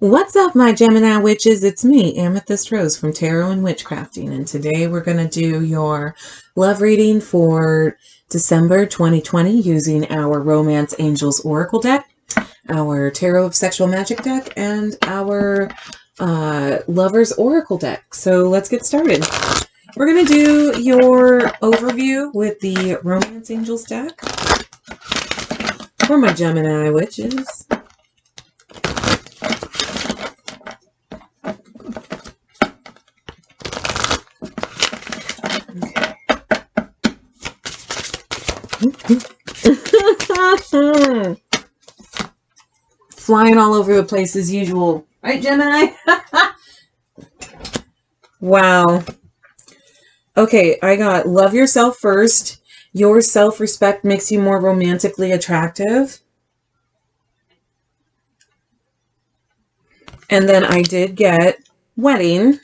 What's up, my Gemini witches? It's me, Amethyst Rose from Tarot and Witchcrafting, and today we're going to do your love reading for December 2020 using our Romance Angels Oracle deck, our Tarot of Sexual Magic deck, and our Lovers Oracle deck. So let's get started. We're going to do your overview with the Romance Angels deck for my Gemini witches. Flying all over the place as usual. Right, Gemini? Wow. Okay, I got love yourself first. Your self-respect makes you more romantically attractive. And then I did get wedding.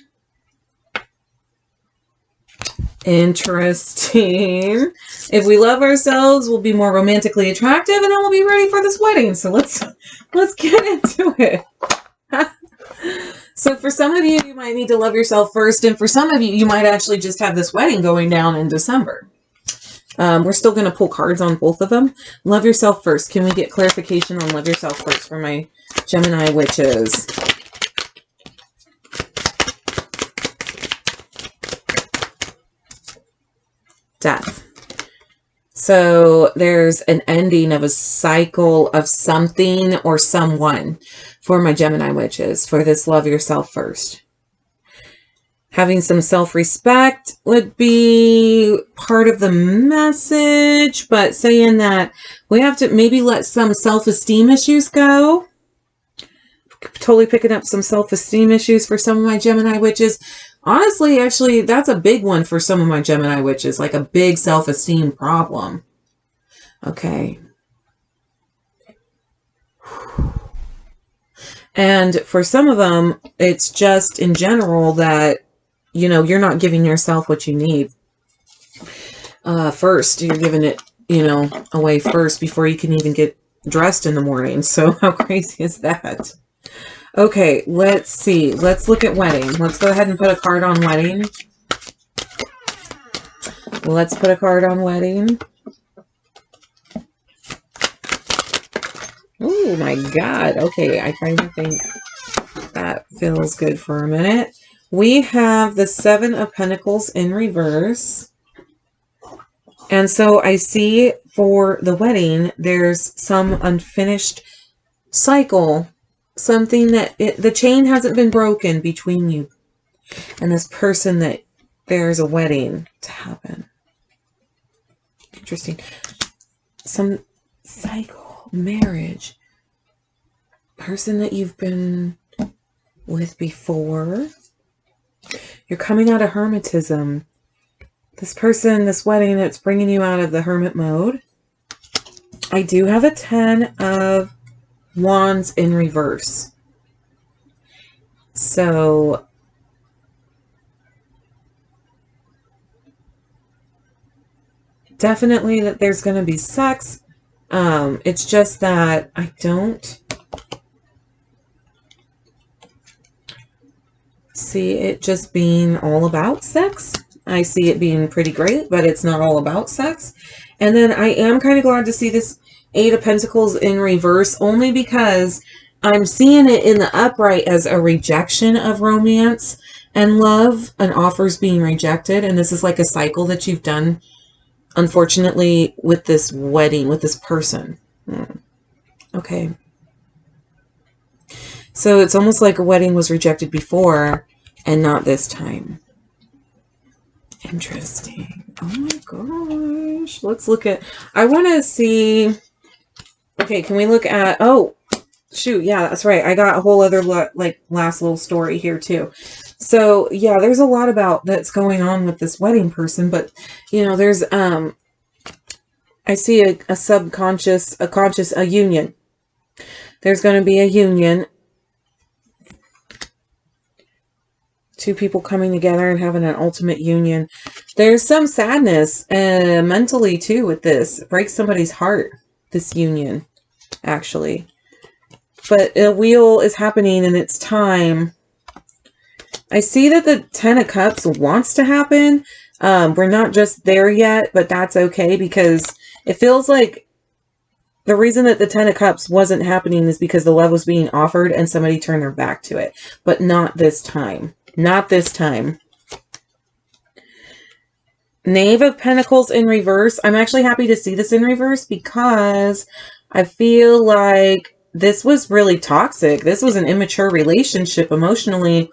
Interesting. If we love ourselves, we'll be more romantically attractive, and then we'll be ready for this wedding. So let's get into it. So for some of you, you might need to love yourself first, and for some of you, you might actually just have this wedding going down in December. We're still going to pull cards on both of them. Love yourself first. Can we get clarification on love yourself first for my Gemini witches? Death. So there's an ending of a cycle of something or someone for my Gemini witches for this love yourself first. Having some self-respect would be part of the message, but saying that we have to maybe let some self-esteem issues go. Totally picking up some self-esteem issues for some of my Gemini witches. Honestly, actually, that's a big one for some of my Gemini witches, like a big self-esteem problem. Okay. And for some of them, it's just in general that, you know, you're not giving yourself what you need. First, you're giving it, you know, away first before you can even get dressed in the morning. So how crazy is that? Okay, let's see. Let's look at wedding. Let's go ahead and put a card on wedding. Let's put a card on wedding. Oh my God. Okay, I kind of think that feels good for a minute. We have the Seven of Pentacles in reverse. And so I see for the wedding, there's some unfinished cycle. Something that the chain hasn't been broken between you and this person that there's a wedding to happen. Interesting. Some cycle, marriage, person that you've been with before. You're coming out of hermetism. This person, this wedding that's bringing you out of the hermit mode. I do have a 10 of Wands in reverse. So definitely that there's going to be sex. It's just that I don't see it just being all about sex. I see it being pretty great, but it's not all about sex. And then I am kind of glad to see this Eight of Pentacles in reverse, only because I'm seeing it in the upright as a rejection of romance and love, and offers being rejected. And this is like a cycle that you've done, unfortunately, with this wedding, with this person. Okay. So it's almost like a wedding was rejected before and not this time. Interesting. Oh my gosh. Let's look at, I want to see. Okay, can we look at, oh, shoot, yeah, that's right. I got a whole other, like, last little story here, too. So, yeah, there's a lot about that's going on with this wedding person, but, you know, there's, I see a subconscious, a union. There's going to be a union. Two people coming together and having an ultimate union. There's some sadness, mentally, too, with this. It breaks somebody's heart. This union, actually. but a wheel is happening and it's time. I see that the 10 of Cups wants to happen. We're not just there yet, but that's okay, because it feels like the reason that the 10 of Cups wasn't happening is because the love was being offered and somebody turned their back to it. But not this time. Not this time. Knave of Pentacles in reverse. I'm actually happy to see this in reverse because I feel like this was really toxic. This was an immature relationship emotionally.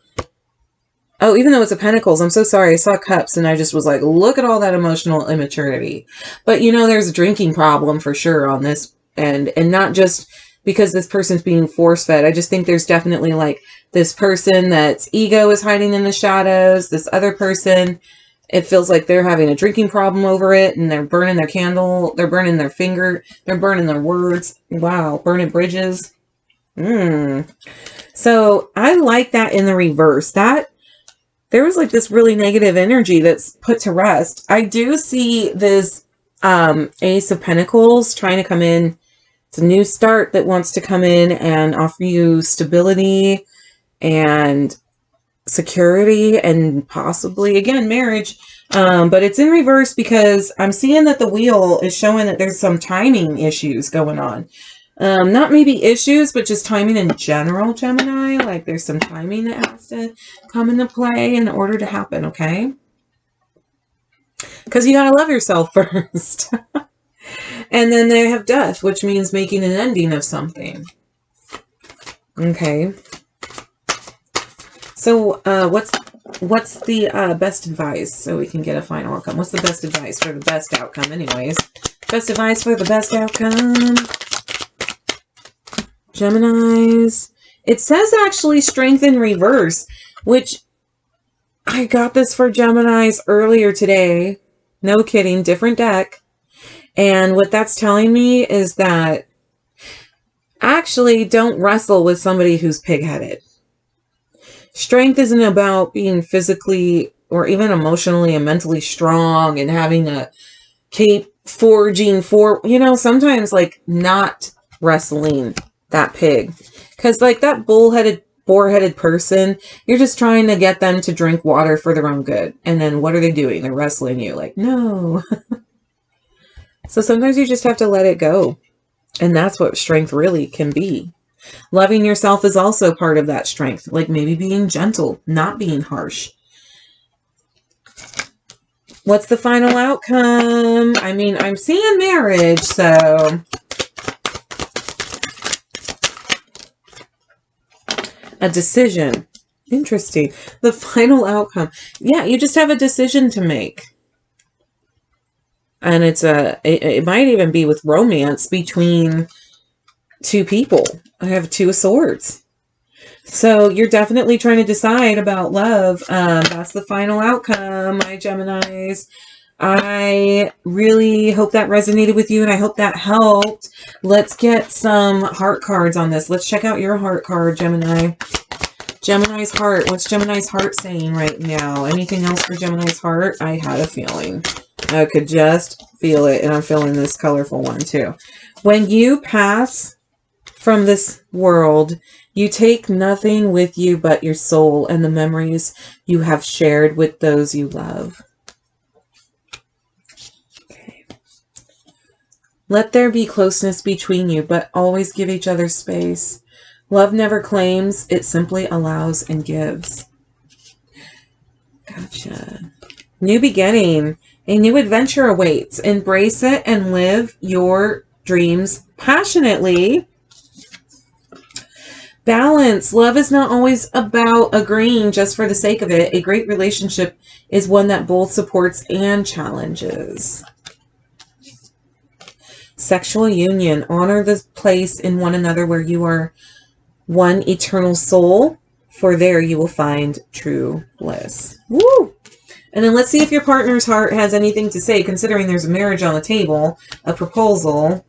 Oh, even though it's a Pentacles, I'm so sorry. I saw Cups and I just was like, look at all that emotional immaturity. But you know, there's a drinking problem for sure on this end. And not just because this person's being force-fed. I just think there's definitely like this person that's ego is hiding in the shadows. This other person, it feels like they're having a drinking problem over it, and they're burning their candle. They're burning their finger. They're burning their words. Wow. Burning bridges. So I like that in the reverse. That there was like this really negative energy that's put to rest. I do see this Ace of Pentacles trying to come in. It's a new start that wants to come in and offer you stability and security and possibly, again, marriage. But it's in reverse because I'm seeing that the wheel is showing that there's some timing issues going on. Not maybe issues, but just timing in general, Gemini. Like there's some timing that has to come into play in order to happen, okay? Because you gotta love yourself first. And then they have death, which means making an ending of something. Okay. So, what's the best advice so we can get a final outcome? What's the best advice for the best outcome anyways? Best advice for the best outcome. Geminis. It says actually strength in reverse, which I got this for Geminis earlier today. No kidding, different deck. And what that's telling me is that actually don't wrestle with somebody who's pig-headed. Strength isn't about being physically or even emotionally and mentally strong and having a cape forging for, you know, sometimes like not wrestling that pig. Because like that bull-headed, boar-headed person, you're just trying to get them to drink water for their own good. And then what are they doing? They're wrestling you. Like, no. So sometimes you just have to let it go. And that's what strength really can be. Loving yourself is also part of that strength. Like maybe being gentle, not being harsh. What's the final outcome? I mean, I'm seeing marriage, so... A decision. Interesting. The final outcome. Yeah, you just have a decision to make. And it's it might even be with romance between two people. I have 2 of Swords. So you're definitely trying to decide about love. That's the final outcome, my Geminis. I really hope that resonated with you, and I hope that helped. Let's get some heart cards on this. Let's check out your heart card, Gemini. Gemini's heart. What's Gemini's heart saying right now? Anything else for Gemini's heart? I had a feeling. I could just feel it, and I'm feeling this colorful one too. When you pass from this world, you take nothing with you but your soul and the memories you have shared with those you love. Okay. Let there be closeness between you, but always give each other space. Love never claims, it simply allows and gives. Gotcha. New beginning. A new adventure awaits. Embrace it and live your dreams passionately. Balance. Love is not always about agreeing just for the sake of it. A great relationship is one that both supports and challenges. Sexual union. Honor the place in one another where you are one eternal soul, for there you will find true bliss. Woo! And then let's see if your partner's heart has anything to say, considering there's a marriage on the table, a proposal,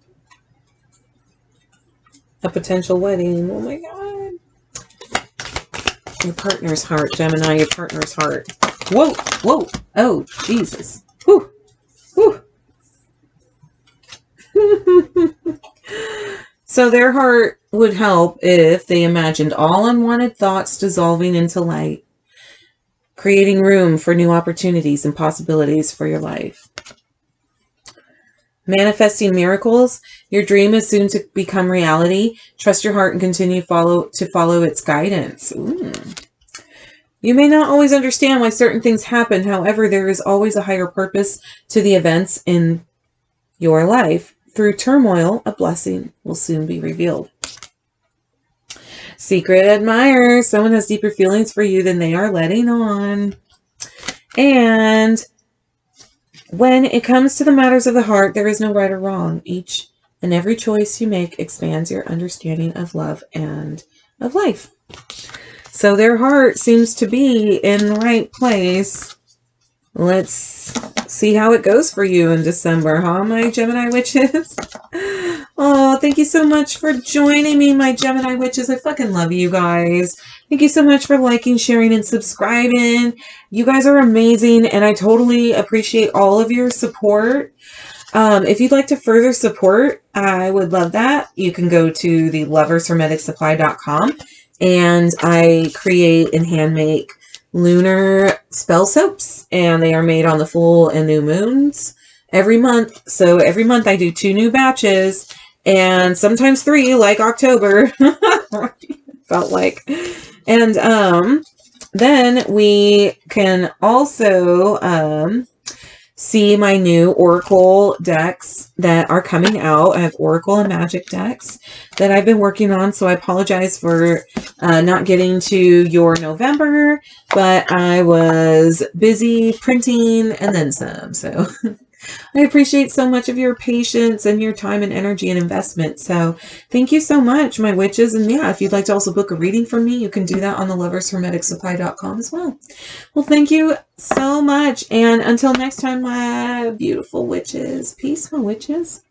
a potential wedding. Oh my God. Your partner's heart, Gemini, your partner's heart. Whoa, whoa. Oh, Jesus. Whew, whew. So their heart would help if they imagined all unwanted thoughts dissolving into light, creating room for new opportunities and possibilities for your life. Manifesting miracles. Your dream is soon to become reality. Trust your heart and continue to follow its guidance. Ooh. You may not always understand why certain things happen. However, there is always a higher purpose to the events in your life. Through turmoil, a blessing will soon be revealed. Secret admirer. Someone has deeper feelings for you than they are letting on. And when it comes to the matters of the heart, there is no right or wrong. Each and every choice you make expands your understanding of love and of life. So their heart seems to be in the right place. Let's see how it goes for you in December, huh, my Gemini witches? Oh, thank you so much for joining me, my Gemini witches. I fucking love you guys. Thank you so much for liking, sharing, and subscribing. You guys are amazing, and I totally appreciate all of your support. If you'd like to further support, I would love that. You can go to the lovershermeticsupply.com, and I create and hand make lunar spell soaps, and they are made on the full and new moons every month. So every month I do 2 new batches, and sometimes 3, like October. Felt like. And then we can also see my new Oracle decks that are coming out. I have Oracle and Magic decks that I've been working on, so I apologize for not getting to your November, but I was busy printing and then some, so I appreciate so much of your patience and your time and energy and investment. So thank you so much, my witches. And yeah, if you'd like to also book a reading from me, you can do that on the lovershermeticsupply.com as well. Well, thank you so much. And until next time, my beautiful witches. Peace, my witches.